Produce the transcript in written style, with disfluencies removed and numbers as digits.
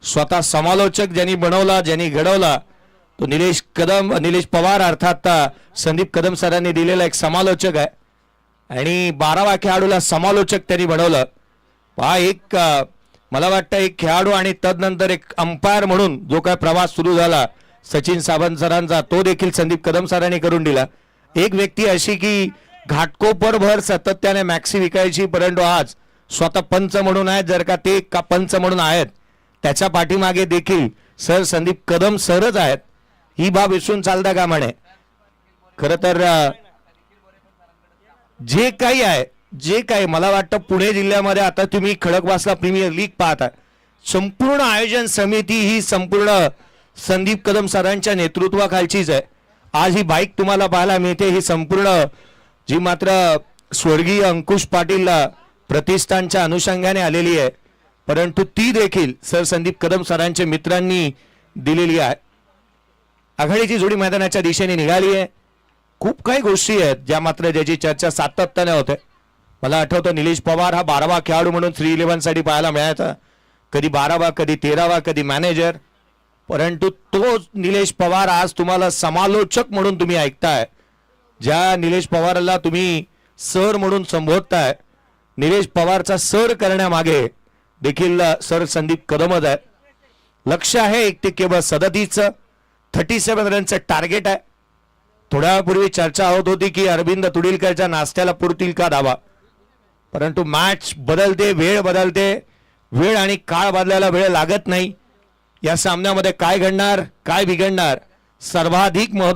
स्वतः समालोचक ज्यांनी बनवला, ज्यांनी घडवला तो निलेश पवार अर्थात संदीप कदम सरांनी दिलेला एक समालोचक आहे आणि 12वा खेळाडूला समालोचक त्यांनी बनवलं। पहा एक मला वाटतं एक खेळाडू आणि तदनंतर एक अंपायर म्हणून जो काय प्रवास सुरू झाला सचिन सावंत सरांचा तो देखील संदीप कदम सरांनी करून दिला। एक व्यक्ती अशी की घाटकोपरभर सातत्याने मॅक्सी विकायची, परंतु आज स्वतः पंच म्हणून आहेत। जर का ते का पंच म्हणून आहेत त्याच्या पाठीमागे देखील सर संदीप कदम सरच आहेत, ही बाब विसरून चालता का म्हणे। खरं तर जे काही मला वाटतं पुणे जिल्ह्यामध्ये आता तुम्ही खडकवासला प्रीमियर लीग पाहता, संपूर्ण आयोजन समिती ही संपूर्ण संदीप कदम सरांच्या नेतृत्वाखालचीच आहे। आज ही बाईक तुम्हाला पाहायला मिळते, ही संपूर्ण जी मात्र स्वर्गीय अंकुश पाटील प्रतिष्ठानच्या अनुषंगाने आलेली आहे, परंतु ती देखील सर संदीप कदम सरांच्या मित्रांनी दिलेली आहे। आघाडीची जोडी मैदानाच्या दिशेने निघाली आहे। खूप काही गोष्टी आहेत ज्या मात्र ज्याची चर्चा सातत्याने होते। मला आठवतं निलेश पवार हा 12वा खेळाडू म्हणून 311 साठी पाहायला मिळायचा, कधी 12वा कधी 13वा कधी मॅनेजर, परंतु तो निलेश पवार आज तुम्हाला समालोचक म्हणून तुम्ही ऐकताय। ज्या निलेश पवारला तुम्ही सर म्हणून संबोधताय, निलेश पवारचा सर करण्यामागे देखील सर संदीप कदमच आहे। लक्ष आहे एक ते केवळ 37 37 रनचं टार्गेट आहे। थोड्या वेळापूर्वी चर्चा होत होती की अरविंद तुडीलकरच्या नाश्त्याला पुरतील का धावा, परंतु मॅच बदलते, वेळ बदलते, वेळ आणि काळ बदलायला वेळ लागत नाही। या सामन्यामध्ये काय घडणार काय बिघडणार सर्वाधिक महत्त्व